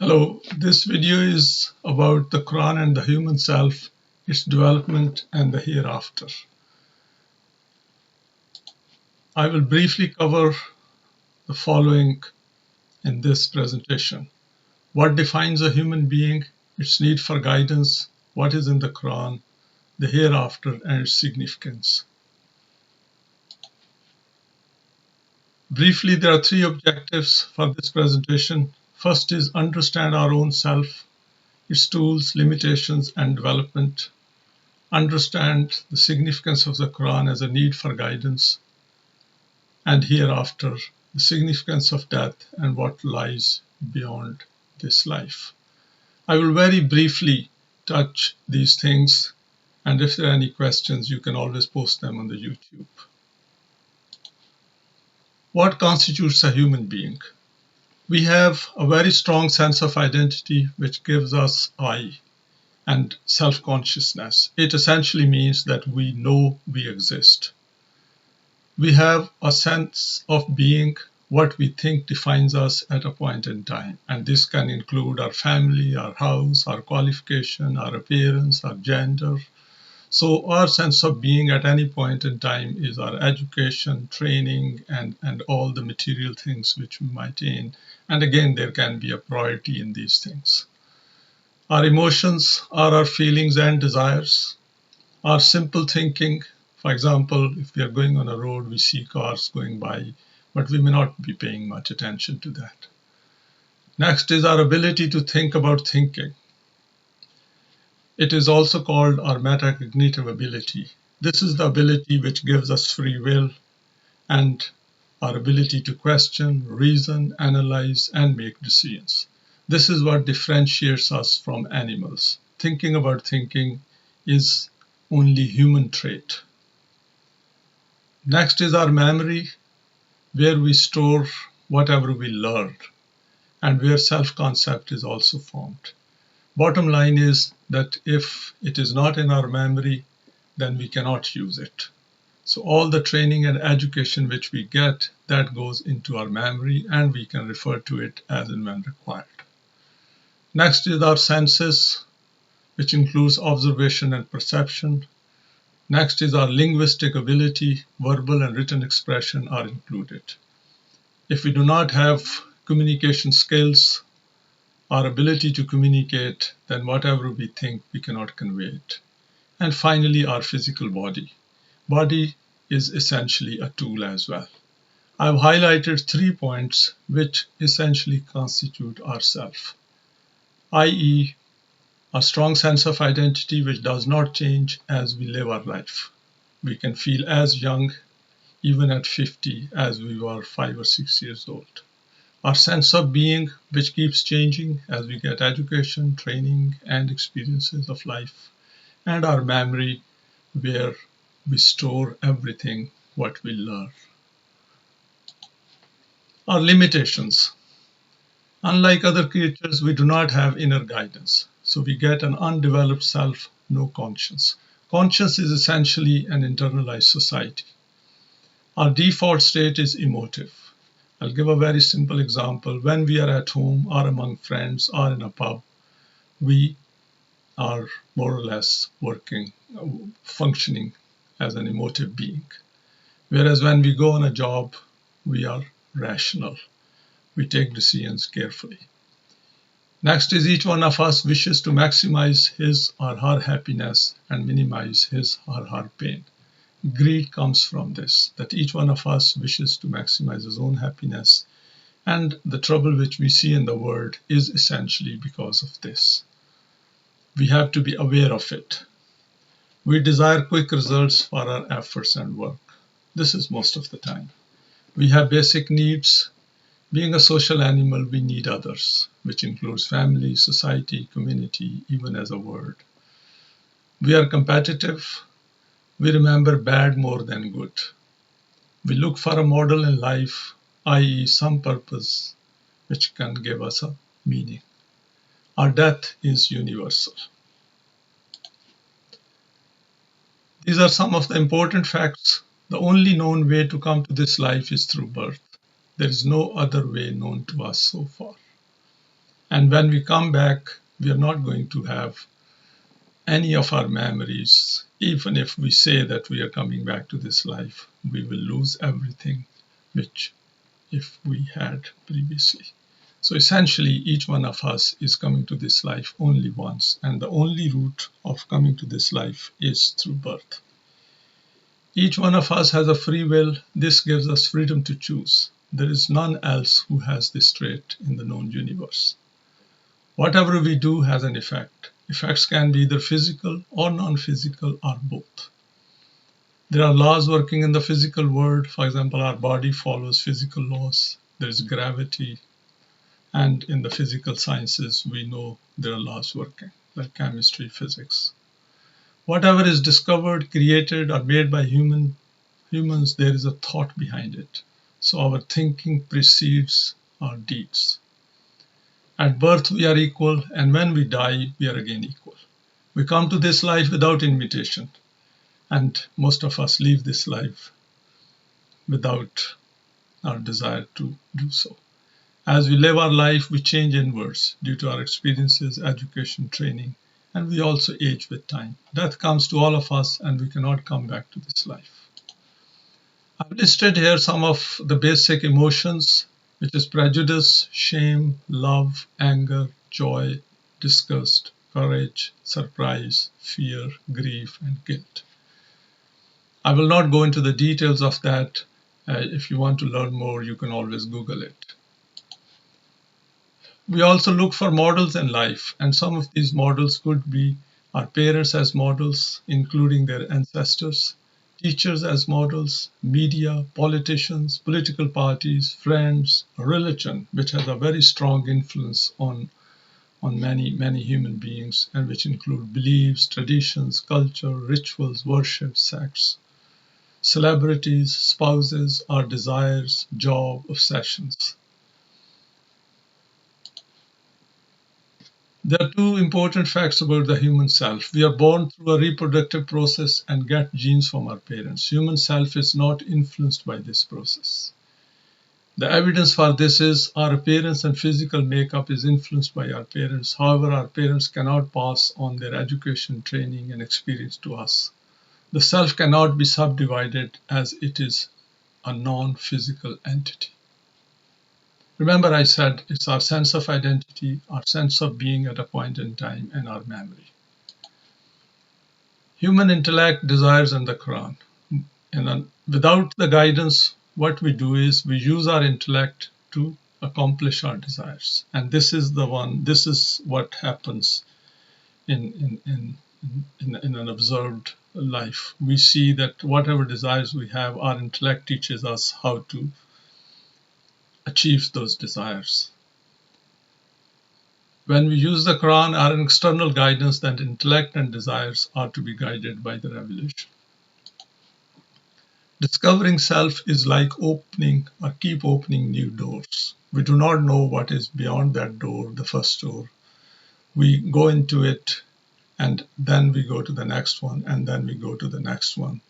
Hello, this video is about the Quran and the human self, its development and the hereafter. I will briefly cover the following in this presentation. What defines a human being, its need for guidance, what is in the Quran, the hereafter and its significance. Briefly, there are three objectives for this presentation. First is understand our own self, its tools, limitations and development. Understand the significance of the Quran as a need for guidance, and hereafter, the significance of death and what lies beyond this life. I will very briefly touch these things, and if there are any questions, you can always post them on the YouTube. What constitutes a human being? We have a very strong sense of identity which gives us I and self-consciousness. It essentially means that we know we exist. We have a sense of being. What we think defines us at a point in time, and this can include our family, our house, our qualification, our appearance, our gender. So our sense of being at any point in time is our education, training, and all the material things which we might attain. And again, there can be a priority in these things. Our emotions are our feelings and desires. Our simple thinking, for example, if we are going on a road, we see cars going by, but we may not be paying much attention to that. Next is our ability to think about thinking. It is also called our metacognitive ability. This is the ability which gives us free will and our ability to question, reason, analyze, and make decisions. This is what differentiates us from animals. Thinking about thinking is only human trait. Next is our memory, where we store whatever we learned and where self-concept is also formed. Bottom line is that if it is not in our memory, then we cannot use it. So all the training and education which we get, that goes into our memory and we can refer to it as and when required. Next is our senses, which includes observation and perception. Next is our linguistic ability. Verbal and written expression are included. If we do not have communication skills, our ability to communicate, then whatever we think, we cannot convey it. And finally, our physical body. Body is essentially a tool as well. I've highlighted 3 points which essentially constitute ourself, i.e., a strong sense of identity which does not change as we live our life. We can feel as young even at 50 as we were 5 or 6 years old. Our sense of being which keeps changing as we get education, training, and experiences of life. And our memory where we store everything what we learn. Our limitations. Unlike other creatures, we do not have inner guidance. So we get an undeveloped self, no conscience. Conscience is essentially an internalized society. Our default state is emotive. I'll give a very simple example. When we are at home or among friends or in a pub, we are more or less functioning as an emotive being. Whereas when we go on a job, we are rational. We take decisions carefully. Next is each one of us wishes to maximize his or her happiness and minimize his or her pain. Greed comes from this, that each one of us wishes to maximize his own happiness, and the trouble which we see in the world is essentially because of this. We have to be aware of it. We desire quick results for our efforts and work. This is most of the time. We have basic needs. Being a social animal, we need others, which includes family, society, community, even as a word. We are competitive. We remember bad more than good. We look for a model in life, i.e., some purpose, which can give us a meaning. Our death is universal. These are some of the important facts. The only known way to come to this life is through birth. There is no other way known to us so far. And when we come back, we are not going to have any of our memories. Even if we say that we are coming back to this life, we will lose everything which if we had previously. So essentially, each one of us is coming to this life only once, and the only route of coming to this life is through birth. Each one of us has a free will. This gives us freedom to choose. There is none else who has this trait in the known universe. Whatever we do has an effect. Effects can be either physical or non-physical or both. There are laws working in the physical world. For example, our body follows physical laws. There is gravity. And in the physical sciences, we know there are laws working, like chemistry, physics. Whatever is discovered, created, or made by humans, there is a thought behind it. So our thinking precedes our deeds. At birth, we are equal, and when we die, we are again equal. We come to this life without invitation, and most of us leave this life without our desire to do so. As we live our life, we change inwards due to our experiences, education, training, and we also age with time. Death comes to all of us, and we cannot come back to this life. I've listed here some of the basic emotions, which is prejudice, shame, love, anger, joy, disgust, courage, surprise, fear, grief, and guilt. I will not go into the details of that. If you want to learn more, you can always Google it. We also look for models in life, and some of these models could be our parents as models, including their ancestors, teachers as models, media, politicians, political parties, friends, religion, which has a very strong influence on many human beings, and which include beliefs, traditions, culture, rituals, worship, sects, celebrities, spouses, our desires, job, obsessions. There are two important facts about the human self. We are born through a reproductive process and get genes from our parents. Human self is not influenced by this process. The evidence for this is our appearance and physical makeup is influenced by our parents. However, our parents cannot pass on their education, training, and experience to us. The self cannot be subdivided as it is a non-physical entity. Remember, I said it's our sense of identity, our sense of being at a point in time, and our memory. Human intellect, desires, and the Quran. And without the guidance, what we do is we use our intellect to accomplish our desires. And this is what happens in an observed life. We see that whatever desires we have, our intellect teaches us how to achieve those desires. When we use the Quran, our external guidance, then intellect and desires are to be guided by the revelation. Discovering self is like opening or keep opening new doors. We do not know what is beyond that door, the first door. We go into it, and then we go to the next one, and then we go to the next one.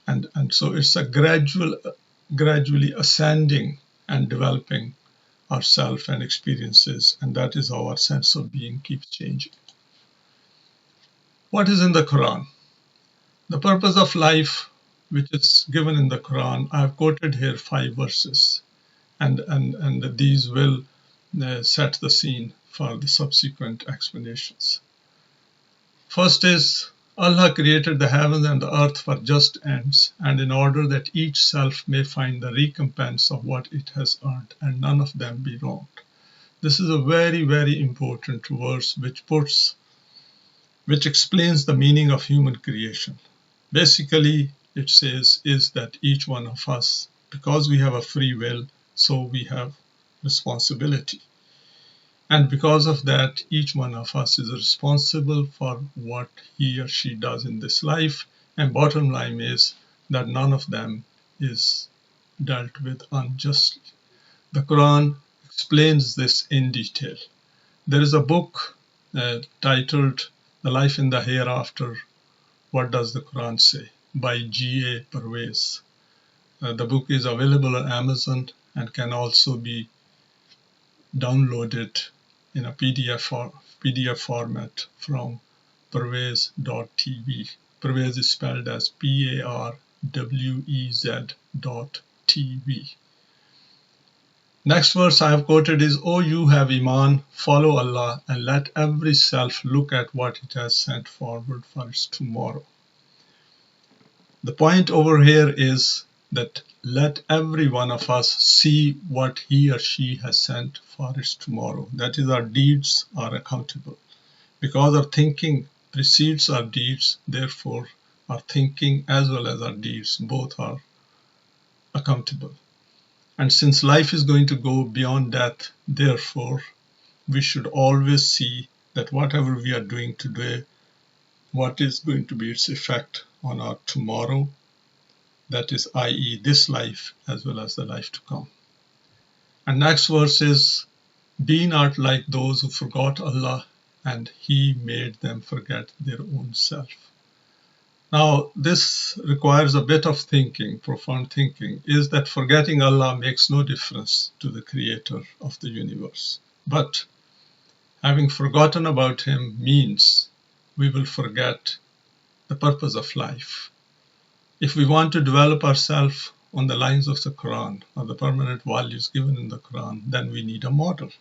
And so it's a gradually ascending and developing ourself and experiences, and that is how our sense of being keeps changing. What is in the Quran? The purpose of life, which is given in the Quran, I have quoted here 5 verses, and these will set the scene for the subsequent explanations. First is, Allah created the heavens and the earth for just ends, and in order that each self may find the recompense of what it has earned, and none of them be wronged. This is a very, very important verse which explains the meaning of human creation. Basically, it says is that each one of us, because we have a free will, so we have responsibility. And because of that, each one of us is responsible for what he or she does in this life. And bottom line is that none of them is dealt with unjustly. The Quran explains this in detail. There is a book titled The Life in the Hereafter, What Does the Quran Say? By G.A. Pervez. The book is available on Amazon and can also be downloaded in a PDF format from Parvez.tv. Parvez is spelled as PARWEZ.tv. Next verse I have quoted is, O you have Iman, follow Allah, and let every self look at what it has sent forward for its tomorrow. The point over here is that let every one of us see what he or she has sent for its tomorrow. That is, our deeds are accountable. Because our thinking precedes our deeds, therefore our thinking as well as our deeds both are accountable. And since life is going to go beyond death, therefore we should always see that whatever we are doing today, what is going to be its effect on our tomorrow, that is, i.e. this life as well as the life to come. And next verse is, be not like those who forgot Allah and He made them forget their own self. Now, this requires a bit of thinking, profound thinking, is that forgetting Allah makes no difference to the Creator of the universe. But having forgotten about Him means we will forget the purpose of life. If we want to develop ourselves on the lines of the Quran or the permanent values given in the Quran, then we need a model.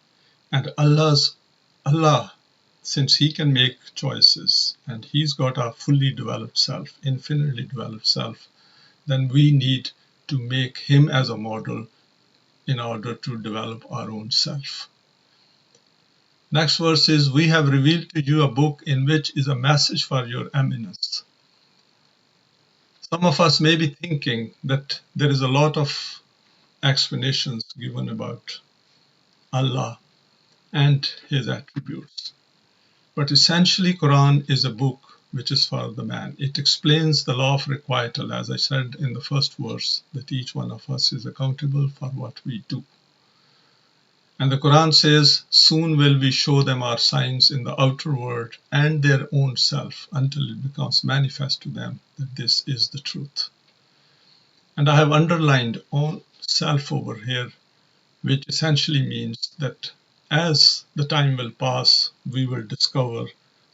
And Allah, since He can make choices and He's got a fully developed self, infinitely developed self, then we need to make Him as a model in order to develop our own self. Next verse is, we have revealed to you a book in which is a message for your eminence. Some of us may be thinking that there is a lot of explanations given about Allah and His attributes. But essentially, Quran is a book which is for the man. It explains the law of requital, as I said in the first verse, that each one of us is accountable for what we do. And the Quran says, soon will we show them our signs in the outer world and their own self until it becomes manifest to them that this is the truth. And I have underlined own self over here, which essentially means that as the time will pass, we will discover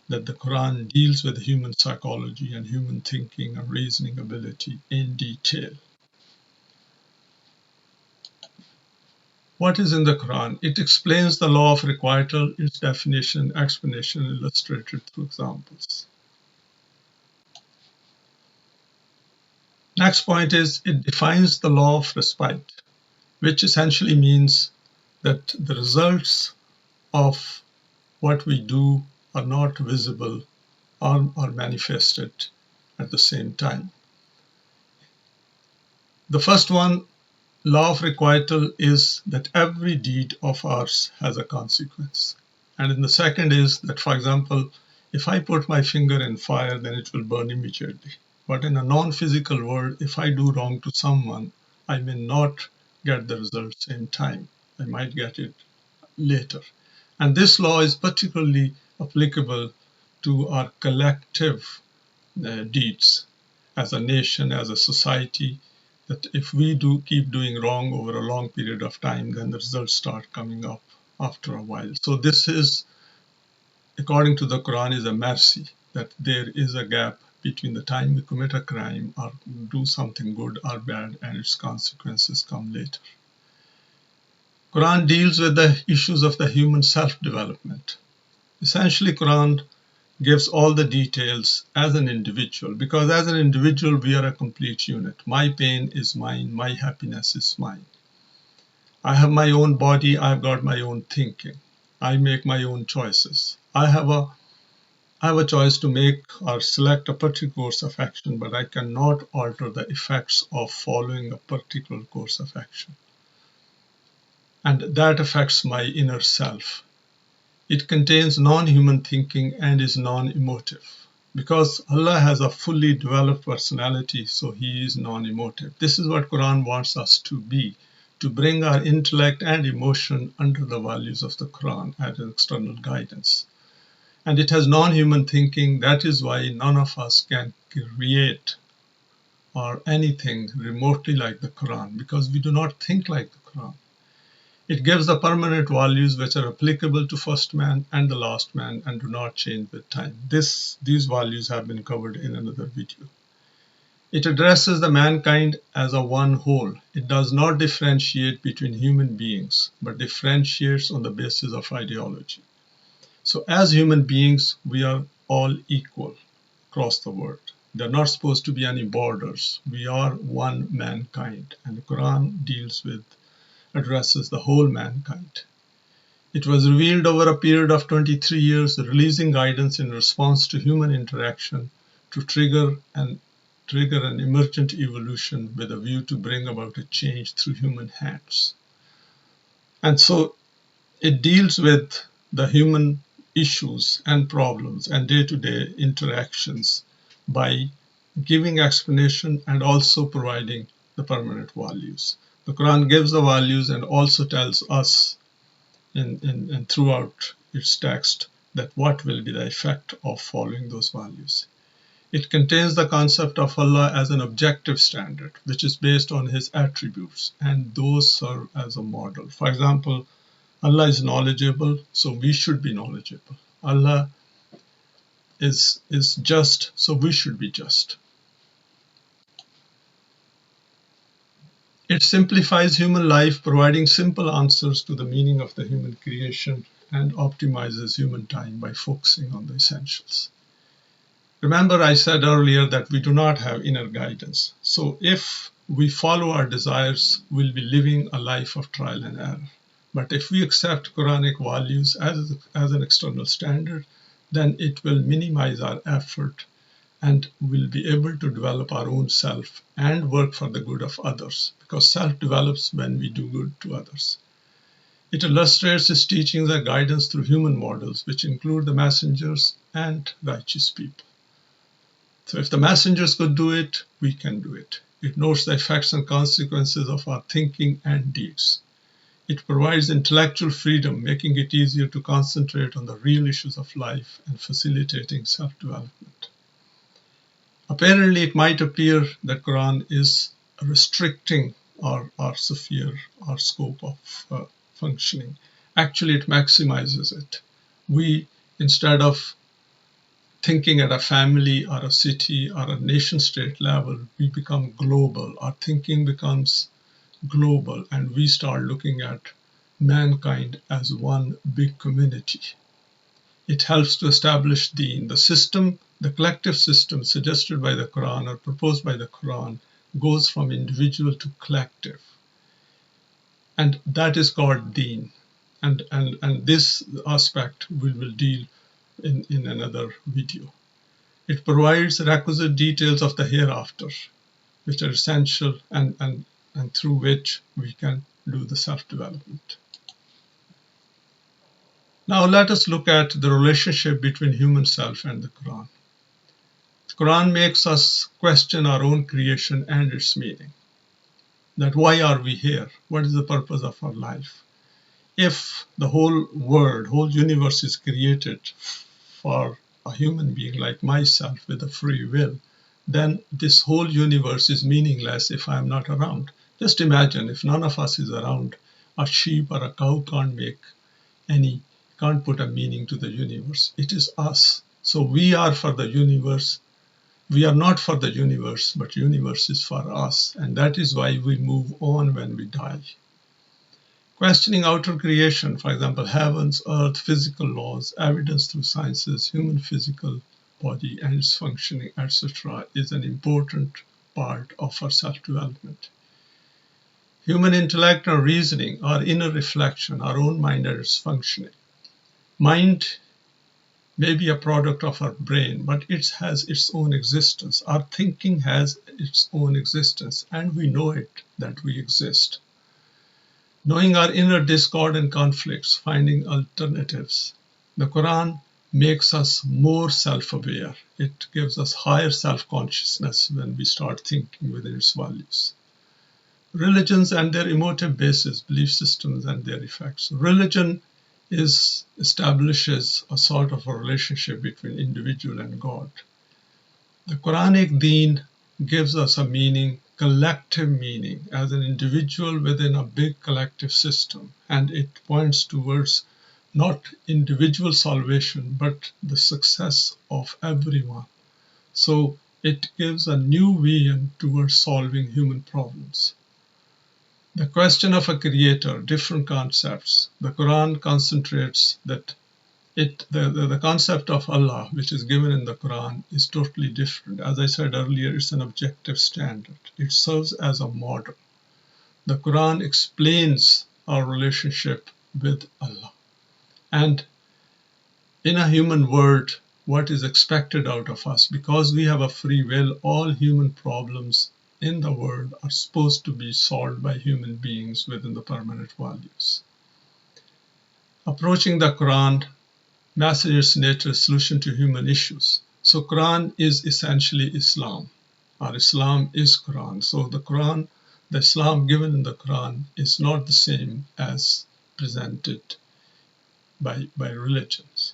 that the Quran deals with human psychology and human thinking and reasoning ability in detail. What is in the Quran? It explains the law of requital, its definition, explanation, illustrated through examples. Next point is, it defines the law of respite, which essentially means that the results of what we do are not visible or are manifested at the same time. The first one, law of requital, is that every deed of ours has a consequence. And in the second is that, for example, if I put my finger in fire, then it will burn immediately. But in a non-physical world, if I do wrong to someone, I may not get the result same time. I might get it later. And this law is particularly applicable to our collective deeds as a nation, as a society, that if we keep doing wrong over a long period of time, then the results start coming up after a while. So this is, according to the Quran, is a mercy, that there is a gap between the time we commit a crime or do something good or bad and its consequences come later. Quran deals with the issues of the human self-development. Essentially, Quran gives all the details as an individual, because as an individual we are a complete unit. My pain is mine, my happiness is mine. I have my own body, I've got my own thinking. I make my own choices. I have a choice to make or select a particular course of action, but I cannot alter the effects of following a particular course of action. And that affects my inner self. It contains non-human thinking and is non-emotive. Because Allah has a fully developed personality, so He is non-emotive. This is what Quran wants us to be, to bring our intellect and emotion under the values of the Quran as an external guidance. And it has non-human thinking. That is why none of us can create or anything remotely like the Quran, because we do not think like the Quran. It gives the permanent values which are applicable to first man and the last man and do not change with time. These values have been covered in another video. It addresses the mankind as a one whole. It does not differentiate between human beings, but differentiates on the basis of ideology. So as human beings, we are all equal across the world. There are not supposed to be any borders. We are one mankind, and the Quran addresses the whole mankind. It was revealed over a period of 23 years, releasing guidance in response to human interaction to trigger an emergent evolution with a view to bring about a change through human hands. And so it deals with the human issues and problems and day-to-day interactions by giving explanation and also providing the permanent values. The Quran gives the values and also tells us in throughout its text that what will be the effect of following those values. It contains the concept of Allah as an objective standard, which is based on His attributes, and those serve as a model. For example, Allah is knowledgeable, so we should be knowledgeable. Allah is just, so we should be just. It simplifies human life, providing simple answers to the meaning of the human creation and optimizes human time by focusing on the essentials. Remember, I said earlier that we do not have inner guidance. So if we follow our desires, we'll be living a life of trial and error. But if we accept Quranic values as an external standard, then it will minimize our effort and we'll be able to develop our own self and work for the good of others, because self develops when we do good to others. It illustrates its teachings and guidance through human models, which include the messengers and righteous people. So if the messengers could do it, we can do it. It notes the effects and consequences of our thinking and deeds. It provides intellectual freedom, making it easier to concentrate on the real issues of life and facilitating self-development. Apparently, it might appear that Quran is restricting our sphere, our scope of functioning. Actually, it maximizes it. We, instead of thinking at a family or a city or a nation-state level, we become global. Our thinking becomes global, and we start looking at mankind as one big community. It helps to establish the system, the collective system suggested by the Quran or proposed by the Quran goes from individual to collective. And that is called deen. And this aspect we will deal in another video. It provides requisite details of the hereafter, which are essential and through which we can do the self-development. Now let us look at the relationship between human self and the Quran. The Quran makes us question our own creation and its meaning. That why are we here? What is the purpose of our life? If the whole world, whole universe is created for a human being like myself with a free will, then this whole universe is meaningless if I am not around. Just imagine if none of us is around, a sheep or a cow can't put a meaning to the universe. It is us. So we are for the universe. We are not for the universe, but universe is for us. And that is why we move on when we die. Questioning outer creation, for example, heavens, earth, physical laws, evidence through sciences, human physical body and its functioning, etc., is an important part of our self-development. Human intellect and reasoning, our inner reflection, our own mind and its functioning. Mind may be a product of our brain, but it has its own existence. Our thinking has its own existence, and we know it that we exist. Knowing our inner discord and conflicts, finding alternatives. The Quran makes us more self-aware. It gives us higher self-consciousness when we start thinking within its values. Religions and their emotive basis, belief systems and their effects. Religion establishes a sort of a relationship between individual and God. The Quranic deen gives us a meaning collective meaning as an individual within a big collective system, and it points towards not individual salvation but the success of everyone. So it gives a new vision towards solving human problems. The question of a creator, different concepts. The Quran concentrates that the concept of Allah, which is given in the Quran, is totally different. As I said earlier, it's an objective standard. It serves as a model. The Quran explains our relationship with Allah. And in a human world, what is expected out of us, because we have a free will, all human problems in the world are supposed to be solved by human beings within the permanent values. Approaching the Quran, Messager's nature solution to human issues. So Quran is essentially Islam, or Islam is Quran. So the Quran, the Islam given in the Quran is not the same as presented by religions.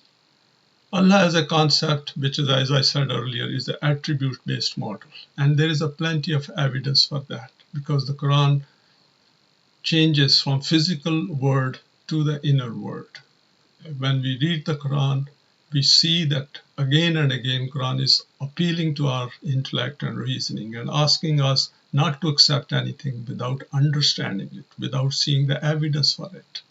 Allah as a concept, which is, as I said earlier, is the attribute-based model. And there is a plenty of evidence for that, because the Quran changes from physical world to the inner world. When we read the Quran, we see that again and again Quran is appealing to our intellect and reasoning and asking us not to accept anything without understanding it, without seeing the evidence for it.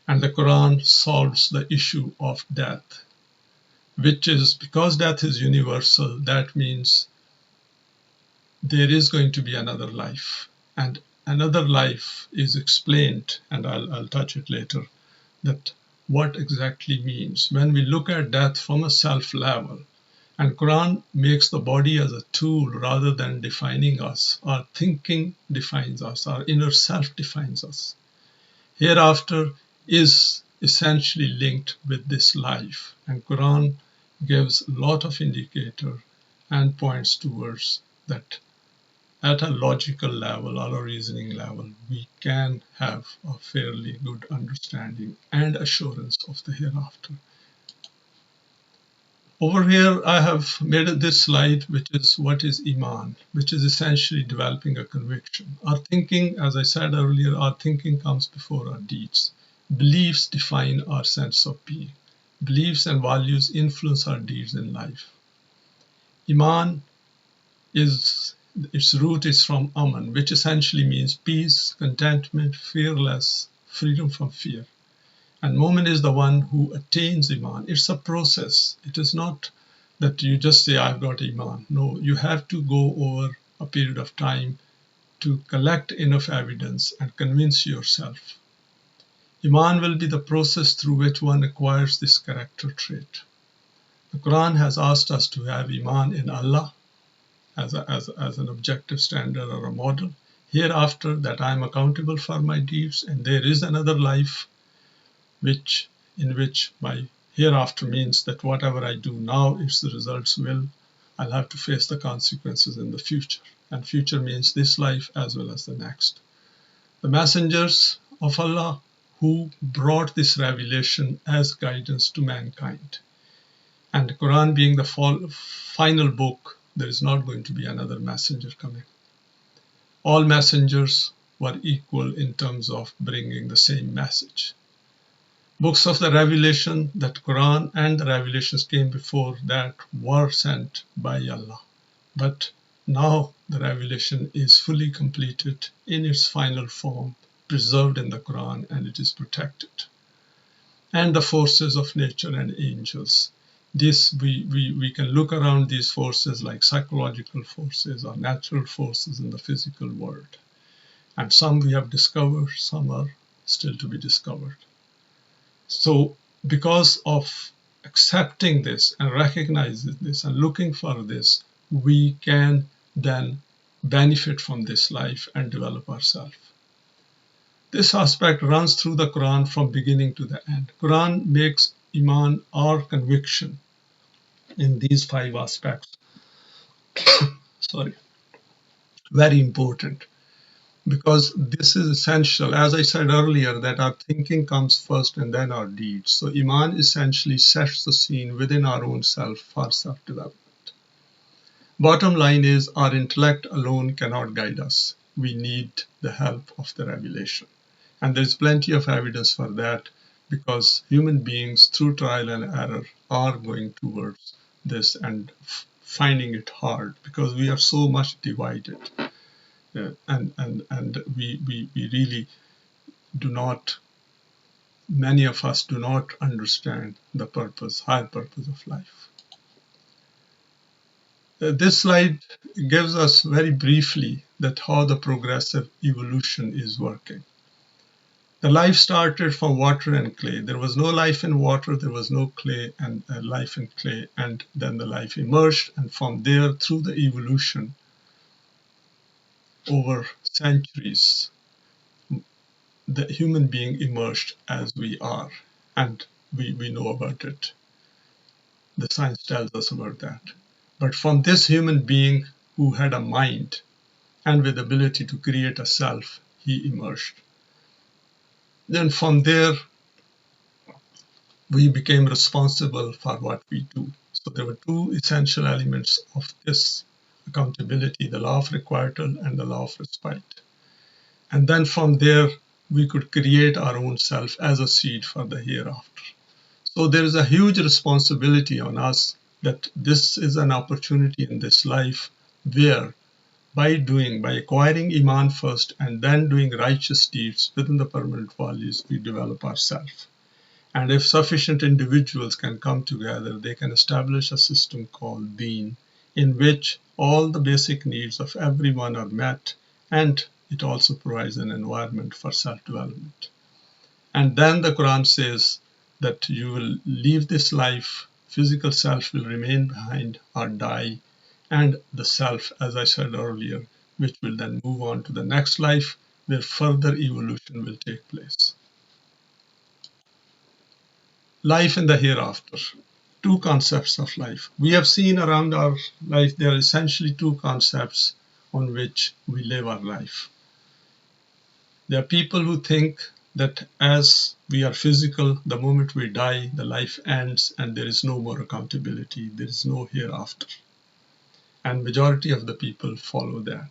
And the Quran solves the issue of death, which is, because death is universal, that means there is going to be another life. And another life is explained, and I'll touch it later, that what exactly means. When we look at death from a self level, and Quran makes the body as a tool rather than defining us, our thinking defines us, our inner self defines us. Hereafter is essentially linked with this life, and Quran gives a lot of indicator and points towards that at a logical level or a reasoning level, we can have a fairly good understanding and assurance of the hereafter. Over here, I have made this slide, which is what is Iman, which is essentially developing a conviction. Our thinking, as I said earlier, our thinking comes before our deeds. Beliefs define our sense of being. Beliefs and values influence our deeds in life. Iman its root is from Aman, which essentially means peace, contentment, fearless, freedom from fear. And Mu'min is the one who attains Iman. It's a process. It is not that you just say, I've got Iman. No, you have to go over a period of time to collect enough evidence and convince yourself. Iman will be the process through which one acquires this character trait. The Quran has asked us to have Iman in Allah as an objective standard or a model. Hereafter, that I am accountable for my deeds, and there is another life in which my hereafter means that whatever I do now, if the results I'll have to face the consequences in the future. And future means this life as well as the next. The messengers of Allah who brought this revelation as guidance to mankind. And the Quran being the final book, there is not going to be another messenger coming. All messengers were equal in terms of bringing the same message. Books of the Revelation, that Quran and the Revelations came before that, were sent by Allah. But now the Revelation is fully completed in its final form, preserved in the Quran, and it is protected. And the forces of nature and angels. This we can look around these forces like psychological forces or natural forces in the physical world. And some we have discovered, some are still to be discovered. So because of accepting this and recognizing this and looking for this, we can then benefit from this life and develop ourselves. This aspect runs through the Quran from beginning to the end. Quran makes Iman our conviction in these 5 aspects. Very important, because this is essential. As I said earlier, that our thinking comes first and then our deeds. So Iman essentially sets the scene within our own self for self-development. Bottom line is our intellect alone cannot guide us. We need the help of the revelation. And there's plenty of evidence for that because human beings, through trial and error, are going towards this and finding it hard because we are so much divided. And we really do not, many of us do not understand the purpose, higher purpose of life. This slide gives us very briefly that how the progressive evolution is working. The life started from water and clay. There was no life in water, there was no clay and life in clay, and then the life emerged, and from there, through the evolution, over centuries, the human being emerged as we are, and we know about it. The science tells us about that. But from this human being who had a mind and with the ability to create a self, he emerged. Then from there, we became responsible for what we do. So there were two essential elements of this accountability, the law of requital and the law of respite. And then from there, we could create our own self as a seed for the hereafter. So there is a huge responsibility on us that this is an opportunity in this life where by acquiring Iman first and then doing righteous deeds within the permanent values, we develop ourselves. And if sufficient individuals can come together, they can establish a system called Deen, in which all the basic needs of everyone are met, and it also provides an environment for self-development. And then the Quran says that you will leave this life, physical self will remain behind or die, and the self, as I said earlier, which will then move on to the next life, where further evolution will take place. Life in the hereafter. Two concepts of life. We have seen around our life there are essentially two concepts on which we live our life. There are people who think that as we are physical, the moment we die, the life ends and there is no more accountability, there is no hereafter. And majority of the people follow that.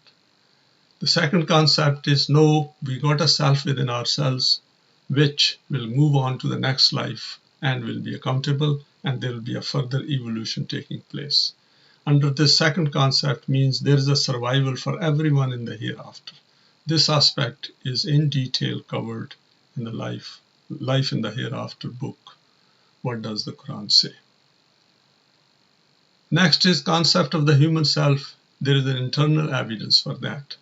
The second concept is no, we got a self within ourselves which will move on to the next life and will be accountable, and there will be a further evolution taking place. Under this second concept means there is a survival for everyone in the hereafter. This aspect is in detail covered in the Life in the Hereafter book. What does the Quran say? Next is concept of the human self. There is an internal evidence for that.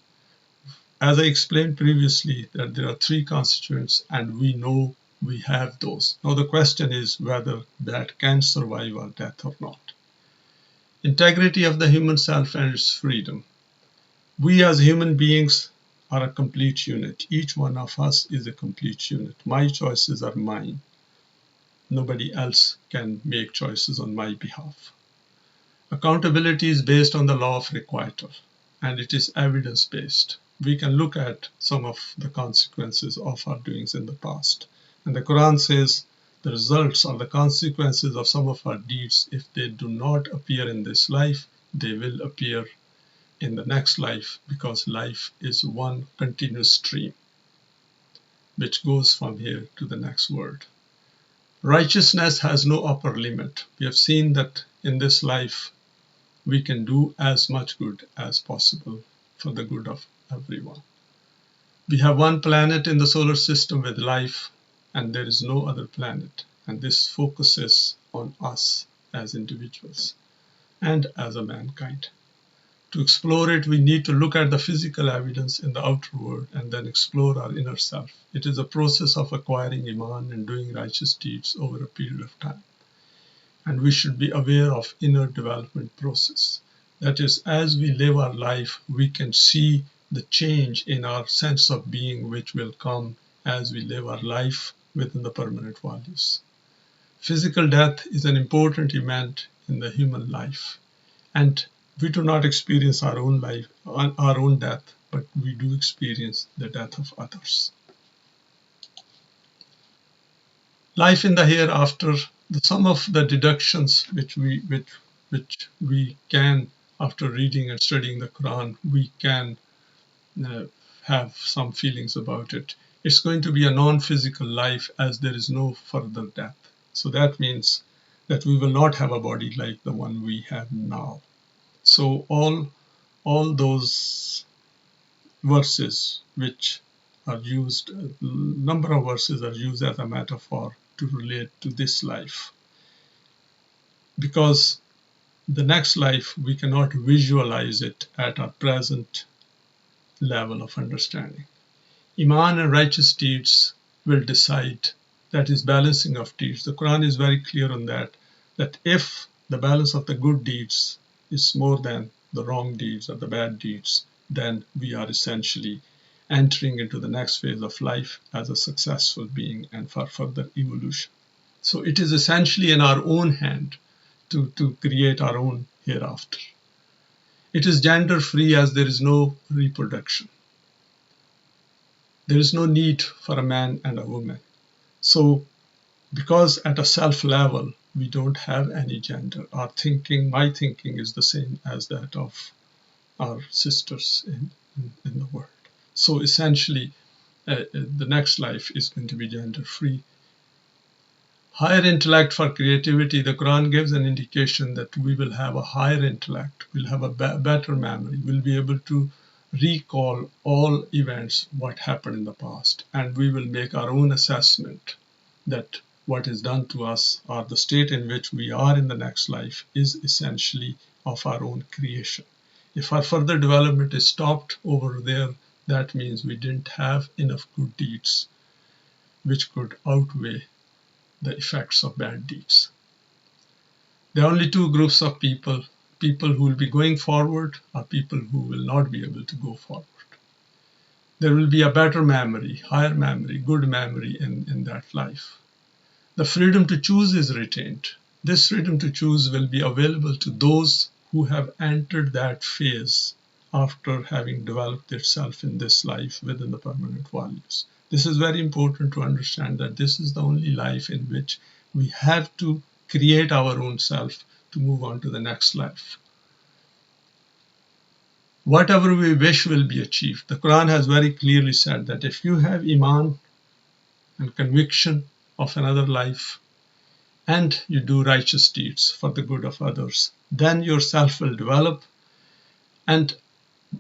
As I explained previously, that there are three constituents and we know we have those. Now the question is whether that can survive our death or not. Integrity of the human self and its freedom. We as human beings are a complete unit. Each one of us is a complete unit. My choices are mine. Nobody else can make choices on my behalf. Accountability is based on the law of requital, and it is evidence-based. We can look at some of the consequences of our doings in the past. And the Quran says the results or the consequences of some of our deeds, if they do not appear in this life, they will appear in the next life, because life is one continuous stream which goes from here to the next world. Righteousness has no upper limit. We have seen that in this life we can do as much good as possible for the good of everyone. We have one planet in the solar system with life, and there is no other planet, and this focuses on us as individuals and as a mankind. To explore it, we need to look at the physical evidence in the outer world and then explore our inner self. It is a process of acquiring Iman and doing righteous deeds over a period of time. And we should be aware of inner development process. That is, as we live our life, we can see the change in our sense of being which will come as we live our life within the permanent values. Physical death is an important event in the human life, and we do not experience our own life, our own death, but we do experience the death of others. Life in the hereafter, some of the deductions which we can after reading and studying the Quran, we can uh, have some feelings about it. It's going to be a non-physical life, as there is no further death. So that means that we will not have a body like the one we have now. So all those verses which are used, a number of verses are used as a metaphor to relate to this life. Because the next life, we cannot visualize it at our present level of understanding. Iman and righteous deeds will decide, that is balancing of deeds. The Quran is very clear on that if the balance of the good deeds is more than the wrong deeds or the bad deeds, then we are essentially entering into the next phase of life as a successful being and for further evolution. So it is essentially in our own hand to create our own hereafter. It is gender free, as there is no reproduction. There is no need for a man and a woman. So because at a self level, we don't have any gender, my thinking is the same as that of our sisters in the world. So essentially, the next life is going to be gender free. Higher intellect for creativity, the Quran gives an indication that we will have a higher intellect, we'll have a better memory, we'll be able to recall all events, what happened in the past, and we will make our own assessment that what is done to us or the state in which we are in the next life is essentially of our own creation. If our further development is stopped over there, that means we didn't have enough good deeds which could outweigh the effects of bad deeds. There are only two groups of people who will be going forward or people who will not be able to go forward. There will be a better memory, higher memory, good memory in that life. The freedom to choose is retained. This freedom to choose will be available to those who have entered that phase after having developed itself in this life within the permanent values. This is very important to understand, that this is the only life in which we have to create our own self to move on to the next life. Whatever we wish will be achieved. The Quran has very clearly said that if you have Iman and conviction of another life and you do righteous deeds for the good of others, then yourself will develop and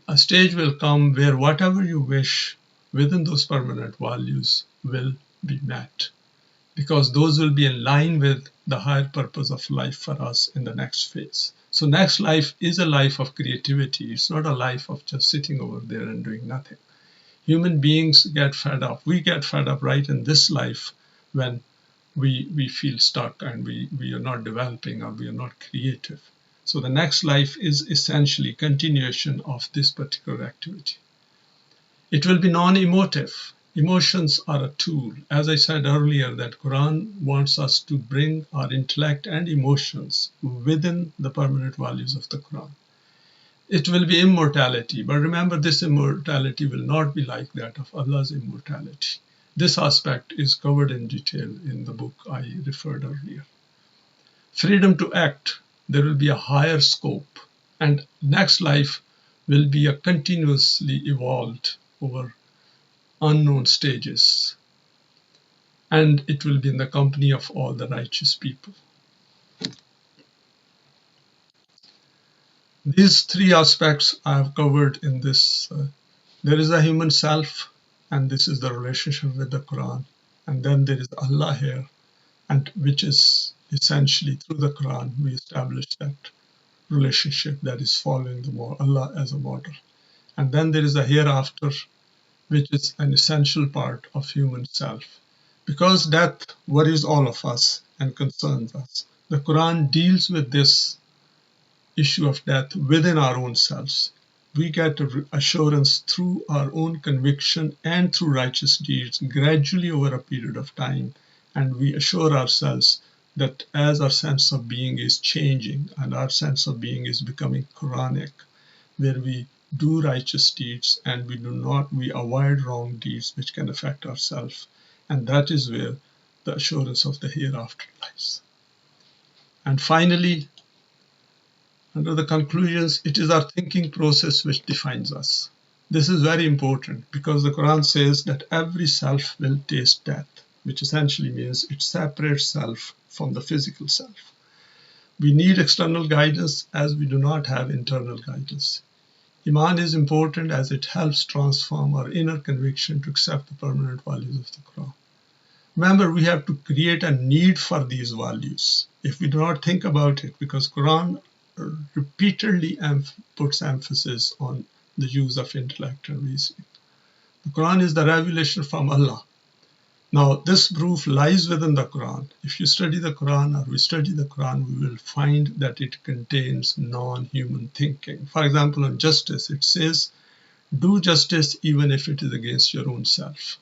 a stage will come where whatever you wish within those permanent values will be met, because those will be in line with the higher purpose of life for us in the next phase. So next life is a life of creativity. It's not a life of just sitting over there and doing nothing. Human beings get fed up. We get fed up right in this life when we feel stuck and we are not developing or we are not creative. So the next life is essentially continuation of this particular activity. It will be non-emotive. Emotions are a tool. As I said earlier, that Quran wants us to bring our intellect and emotions within the permanent values of the Quran. It will be immortality, but remember, this immortality will not be like that of Allah's immortality. This aspect is covered in detail in the book I referred earlier. Freedom to act, there will be a higher scope, and next life will be a continuously evolved over unknown stages, and it will be in the company of all the righteous people. These three aspects I have covered in this. There is a human self, and this is the relationship with the Quran, and then there is Allah here, and which is essentially through the Quran we establish that relationship that is following Allah as a model. And then there is a hereafter, which is an essential part of human self. Because death worries all of us and concerns us, the Quran deals with this issue of death within our own selves. We get assurance through our own conviction and through righteous deeds gradually over a period of time, and we assure ourselves that as our sense of being is changing and our sense of being is becoming Quranic, where we do righteous deeds and we avoid wrong deeds which can affect ourselves, and that is where the assurance of the hereafter lies. And finally, Under the conclusions, it is our thinking process which defines us. This is very important because the Quran says that every self will taste death, which essentially means it separates self from the physical self. We need external guidance as we do not have internal guidance. Iman is important as it helps transform our inner conviction to accept the permanent values of the Quran. Remember, we have to create a need for these values. If we do not think about it, because Quran repeatedly puts emphasis on the use of intellect and reasoning. The Quran is the revelation from Allah. Now, this proof lies within the Quran. If you study the Quran or we study the Quran, we will find that it contains non-human thinking. For example, on justice, it says, do justice even if it is against your own self,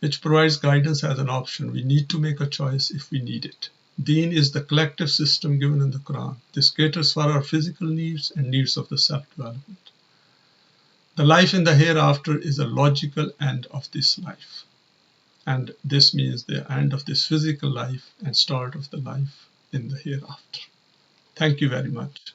which provides guidance as an option. We need to make a choice if we need it. Deen is the collective system given in the Quran. This caters for our physical needs and needs of the self-development. The life in the hereafter is a logical end of this life. And this means the end of this physical life and start of the life in the hereafter. Thank you very much.